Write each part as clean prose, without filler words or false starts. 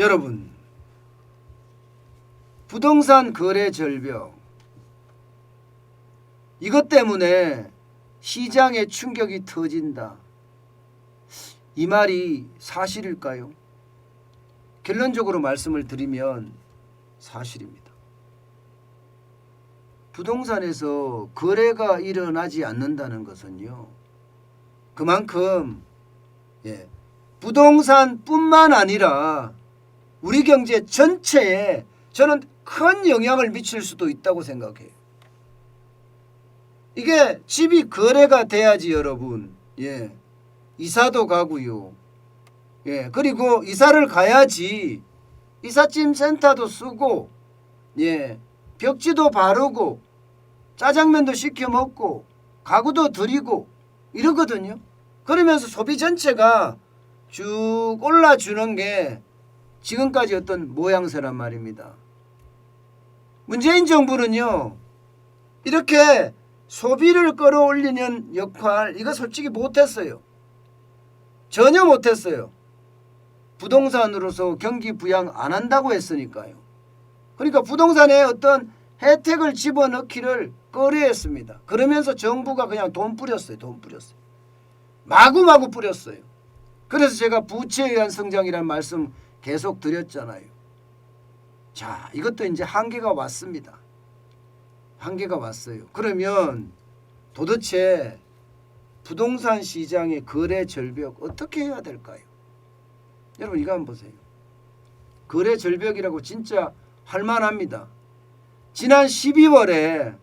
여러분, 부동산 거래 절벽, 이것 때문에 시장에 충격이 터진다. 이 말이 사실일까요? 결론적으로 말씀을 드리면 사실입니다. 부동산에서 거래가 일어나지 않는다는 것은요, 그만큼 부동산뿐만 아니라 우리 경제 전체에 저는 큰 영향을 미칠 수도 있다고 생각해요. 이게 집이 거래가 돼야지 여러분, 이사도 가고요. 그리고 이사를 가야지 이삿짐 센터도 쓰고, 벽지도 바르고, 짜장면도 시켜 먹고, 가구도 드리고 이러거든요. 그러면서 소비 전체가 쭉 올라주는 게 지금까지 어떤 모양새란 말입니다. 문재인 정부는요, 이렇게 소비를 끌어올리는 역할, 이거 솔직히 못했어요. 전혀 못했어요. 부동산으로서 경기 부양 안 한다고 했으니까요. 그러니까 부동산에 어떤 혜택을 집어넣기를 꺼려했습니다. 그러면서 정부가 그냥 돈 뿌렸어요. 마구마구 뿌렸어요. 그래서 제가 부채에 의한 성장이라는 말씀 계속 드렸잖아요. 자, 이것도 이제 한계가 왔습니다. 한계가 왔어요. 그러면 도대체 부동산 시장의 거래 절벽 어떻게 해야 될까요? 여러분 이거 한번 보세요. 거래 절벽이라고 진짜 할만합니다. 지난 12월에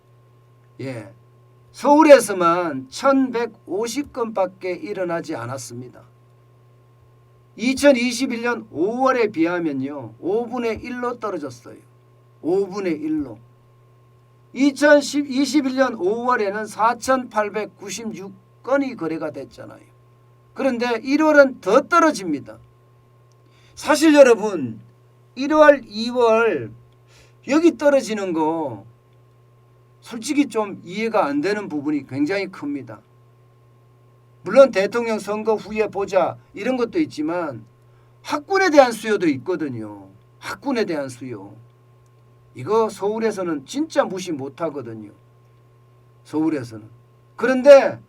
서울에서만 1150건밖에 일어나지 않았습니다. 2021년 5월에 비하면요 5분의 1로 떨어졌어요. 5분의 1로. 2021년 5월에는 4896건이 거래가 됐잖아요. 그런데 1월은 더 떨어집니다. 사실 여러분 1월, 2월 여기 떨어지는 거 솔직히 좀 이해가 안 되는 부분이 굉장히 큽니다. 물론 대통령 선거 후에 보자 이런 것도 있지만 학군에 대한 수요도 있거든요. 학군에 대한 수요. 이거 서울에서는 진짜 무시 못하거든요. 서울에서는. 그런데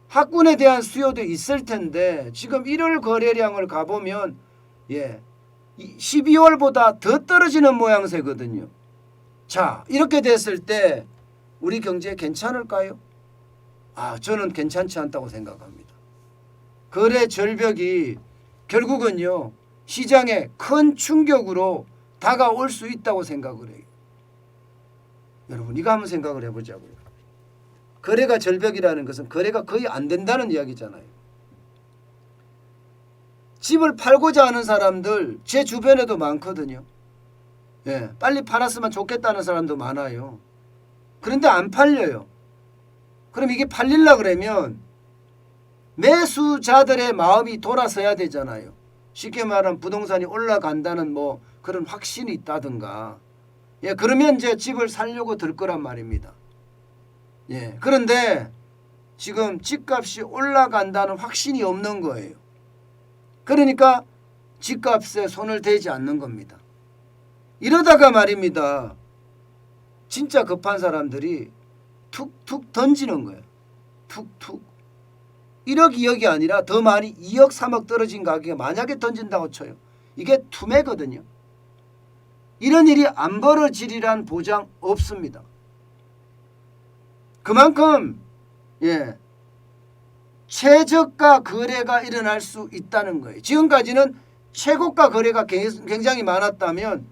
학군에 대한 수요도 있을 텐데 지금 1월 거래량을 가보면 12월보다 더 떨어지는 모양새거든요. 자, 이렇게 됐을 때 우리 경제 괜찮을까요? 저는 괜찮지 않다고 생각합니다. 거래 절벽이 결국은요 시장에 큰 충격으로 다가올 수 있다고 생각을 해요. 여러분 이거 한번 생각을 해보자고요. 거래가 절벽이라는 것은 거래가 거의 안 된다는 이야기잖아요. 집을 팔고자 하는 사람들 제 주변에도 많거든요. 빨리 팔았으면 좋겠다는 사람도 많아요. 그런데 안 팔려요. 그럼 이게 팔리려고 그러면 매수자들의 마음이 돌아서야 되잖아요. 쉽게 말하면 부동산이 올라간다는 뭐 그런 확신이 있다든가. 그러면 이제 집을 살려고 들 거란 말입니다. 그런데 지금 집값이 올라간다는 확신이 없는 거예요. 그러니까 집값에 손을 대지 않는 겁니다. 이러다가 말입니다. 진짜 급한 사람들이 툭툭 던지는 거예요. 툭툭. 1억 2억이 아니라 더 많이 2억 3억 떨어진 가격에 만약에 던진다고 쳐요. 이게 투매거든요. 이런 일이 안 벌어지리란 보장 없습니다. 그만큼 최저가 거래가 일어날 수 있다는 거예요. 지금까지는 최고가 거래가 굉장히 많았다면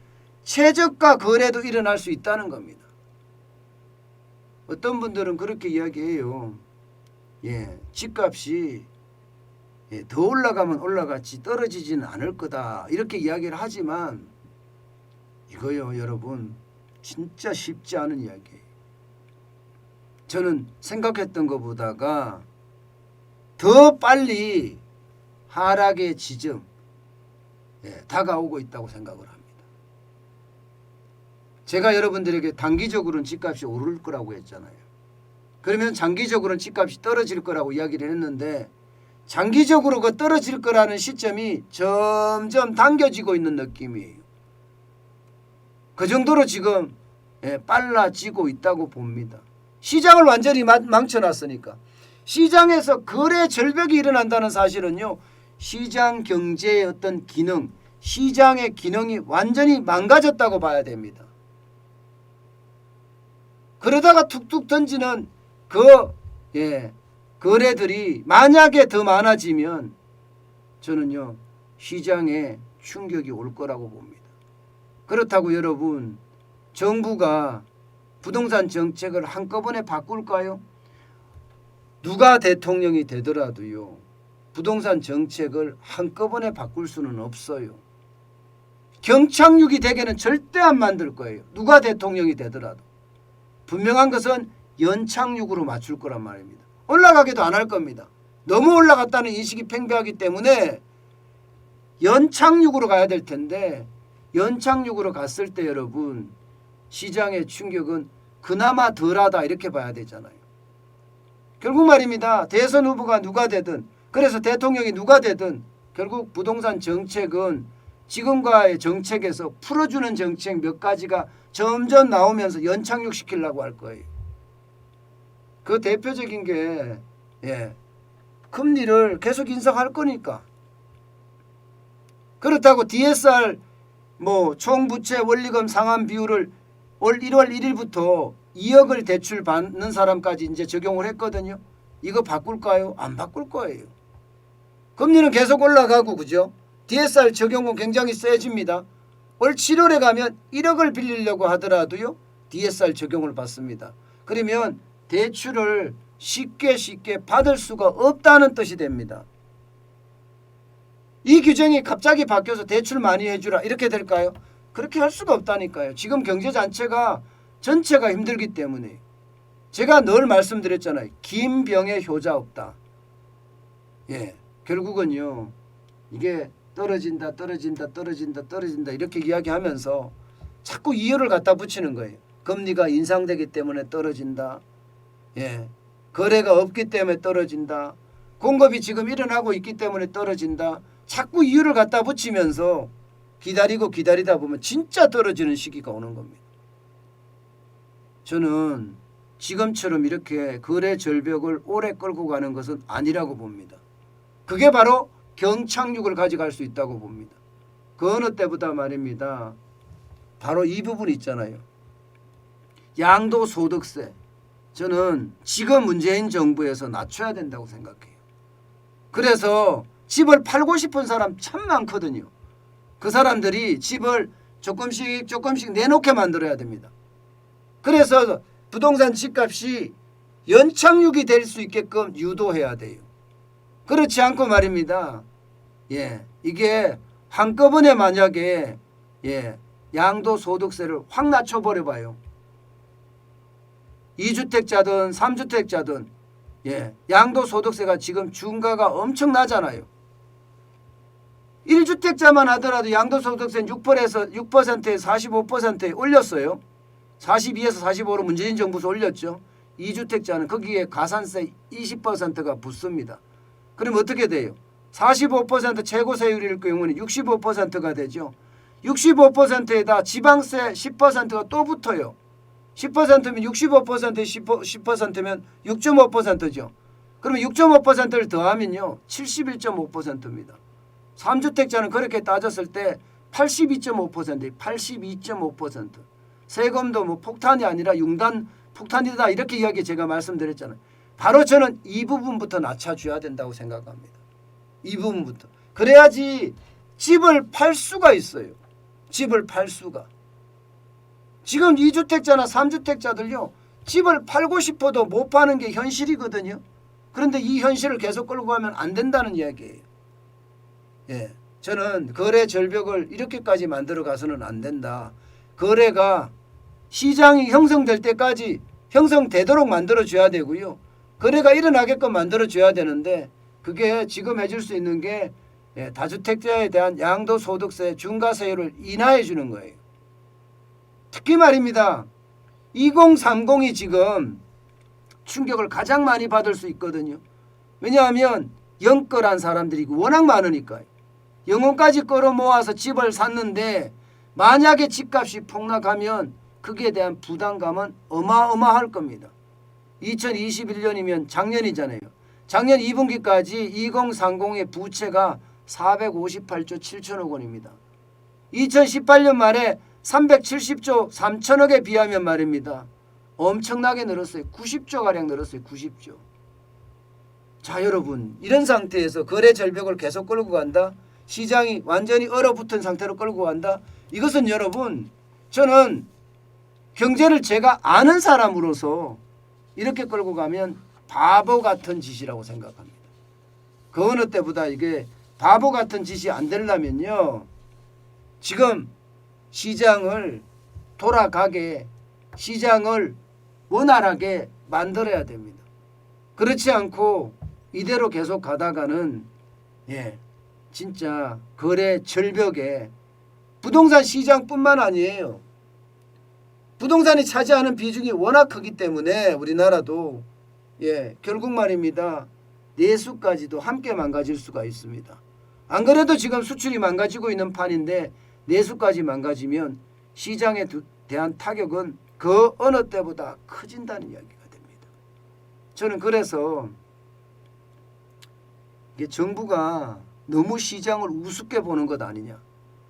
최저가 거래도 일어날 수 있다는 겁니다. 어떤 분들은 그렇게 이야기해요. 집값이 더 올라가면 올라갔지 떨어지지는 않을 거다 이렇게 이야기를 하지만 이거요 여러분 진짜 쉽지 않은 이야기예요. 저는 생각했던 것보다가 더 빨리 하락의 지점 다가오고 있다고 생각을 합니다. 제가 여러분들에게 단기적으로는 집값이 오를 거라고 했잖아요. 그러면 장기적으로는 집값이 떨어질 거라고 이야기를 했는데 장기적으로 그 떨어질 거라는 시점이 점점 당겨지고 있는 느낌이에요. 그 정도로 지금 빨라지고 있다고 봅니다. 시장을 완전히 망쳐놨으니까. 시장에서 거래 절벽이 일어난다는 사실은요, 시장 경제의 어떤 기능, 시장의 기능이 완전히 망가졌다고 봐야 됩니다. 그러다가 툭툭 던지는 거래들이 만약에 더 많아지면 저는요, 시장에 충격이 올 거라고 봅니다. 그렇다고 여러분, 정부가 부동산 정책을 한꺼번에 바꿀까요? 누가 대통령이 되더라도요, 부동산 정책을 한꺼번에 바꿀 수는 없어요. 경착륙이 되게는 절대 안 만들 거예요. 누가 대통령이 되더라도. 분명한 것은 연착륙으로 맞출 거란 말입니다. 올라가기도 안 할 겁니다. 너무 올라갔다는 인식이 팽배하기 때문에 연착륙으로 가야 될 텐데, 연착륙으로 갔을 때 여러분, 시장의 충격은 그나마 덜하다 이렇게 봐야 되잖아요. 결국 말입니다. 대선 후보가 누가 되든, 그래서 대통령이 누가 되든 결국 부동산 정책은 지금과의 정책에서 풀어주는 정책 몇 가지가 점점 나오면서 연착륙시키려고 할 거예요. 그 대표적인 게 금리를 계속 인상할 거니까. 그렇다고 DSR 총부채 원리금 상환 비율을 올 1월 1일부터 2억을 대출 받는 사람까지 이제 적용을 했거든요. 이거 바꿀까요? 안 바꿀 거예요. 금리는 계속 올라가고, 그죠? DSR 적용은 굉장히 세집니다. 올 7월에 가면 1억을 빌리려고 하더라도요, DSR 적용을 받습니다. 그러면 대출을 쉽게 받을 수가 없다는 뜻이 됩니다. 이 규정이 갑자기 바뀌어서 대출 많이 해주라 이렇게 될까요? 그렇게 할 수가 없다니까요. 지금 경제 전체가 힘들기 때문에. 제가 늘 말씀드렸잖아요. 긴 병에 효자 없다. 결국은요, 이게 떨어진다 이렇게 이야기하면서 자꾸 이유를 갖다 붙이는 거예요. 금리가 인상되기 때문에 떨어진다. 거래가 없기 때문에 떨어진다. 공급이 지금 일어나고 있기 때문에 떨어진다. 자꾸 이유를 갖다 붙이면서 기다리다 보면 진짜 떨어지는 시기가 오는 겁니다. 저는 지금처럼 이렇게 거래 절벽을 오래 끌고 가는 것은 아니라고 봅니다. 그게 바로 경착륙을 가져갈 수 있다고 봅니다. 그 어느 때보다 말입니다. 바로 이 부분 있잖아요. 양도소득세. 저는 지금 문재인 정부에서 낮춰야 된다고 생각해요. 그래서 집을 팔고 싶은 사람 참 많거든요. 그 사람들이 집을 조금씩 내놓게 만들어야 됩니다. 그래서 부동산 집값이 연착륙이 될 수 있게끔 유도해야 돼요. 그렇지 않고 말입니다. 이게 한꺼번에 만약에 양도소득세를 확 낮춰버려봐요. 2주택자든 3주택자든 양도소득세가 지금 중과가 엄청나잖아요. 1주택자만 하더라도 양도소득세는 6%에서 45%에 올렸어요. 42에서 45로 문재인 정부에서 올렸죠. 2주택자는 거기에 가산세 20%가 붙습니다. 그럼 어떻게 돼요? 45% 최고세율일 경우는 65%가 되죠. 65%에다 지방세 10%가 또 붙어요. 10%면 65%에 10%면 6.5%죠. 그러면 6.5%를 더하면요 71.5%입니다. 3주택자는 그렇게 따졌을 때 82.5%예요. 82.5%. 세금도 폭탄이 아니라 융단 폭탄이다 이렇게 이야기 제가 말씀드렸잖아요. 바로 저는 이 부분부터 낮춰줘야 된다고 생각합니다. 이 부분부터. 그래야지 집을 팔 수가 있어요. 집을 팔 수가. 지금 2주택자나 3주택자들요. 집을 팔고 싶어도 못 파는 게 현실이거든요. 그런데 이 현실을 계속 끌고 가면 안 된다는 이야기예요. 저는 거래 절벽을 이렇게까지 만들어 가서는 안 된다. 거래가 시장이 형성될 때까지 형성되도록 만들어줘야 되고요. 거래가 일어나게끔 만들어줘야 되는데 그게 지금 해줄 수 있는 게 다주택자에 대한 양도소득세 중과세율을 인하해 주는 거예요. 특히 말입니다. 2030이 지금 충격을 가장 많이 받을 수 있거든요. 왜냐하면 영끌한 사람들이 워낙 많으니까요. 영혼까지 끌어모아서 집을 샀는데 만약에 집값이 폭락하면 거기에 대한 부담감은 어마어마할 겁니다. 2021년이면 작년이잖아요. 작년 2분기까지 2030의 부채가 458조 7천억 원입니다. 2018년 말에 370조 3천억에 비하면 말입니다. 엄청나게 늘었어요. 90조가량 늘었어요. 90조. 자, 여러분, 이런 상태에서 거래 절벽을 계속 끌고 간다. 시장이 완전히 얼어붙은 상태로 끌고 간다. 이것은 여러분, 저는 경제를 제가 아는 사람으로서 이렇게 끌고 가면 바보 같은 짓이라고 생각합니다. 그 어느 때보다 이게 바보 같은 짓이 안 되려면요, 지금 시장을 돌아가게, 시장을 원활하게 만들어야 됩니다. 그렇지 않고 이대로 계속 가다가는 진짜 거래 절벽에, 부동산 시장뿐만 아니에요. 부동산이 차지하는 비중이 워낙 크기 때문에 우리나라도 결국 말입니다. 내수까지도 함께 망가질 수가 있습니다. 안 그래도 지금 수출이 망가지고 있는 판인데 내수까지 망가지면 시장에 대한 타격은 그 어느 때보다 커진다는 이야기가 됩니다. 저는 그래서 이게 정부가 너무 시장을 우습게 보는 것 아니냐.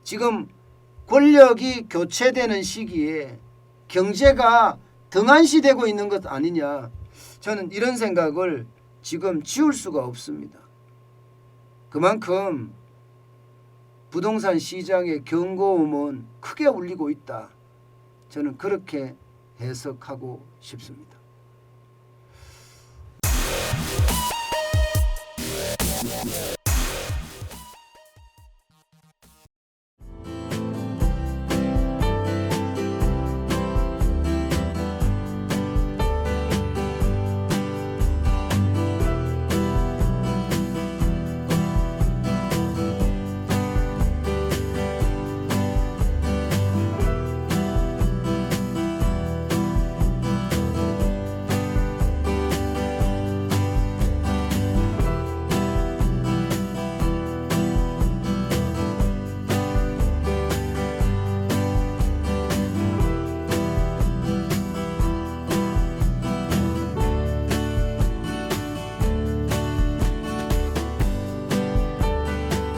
지금 권력이 교체되는 시기에 경제가 등한시되고 있는 것 아니냐. 저는 이런 생각을 지금 지울 수가 없습니다. 그만큼 부동산 시장의 경고음은 크게 울리고 있다. 저는 그렇게 해석하고 싶습니다.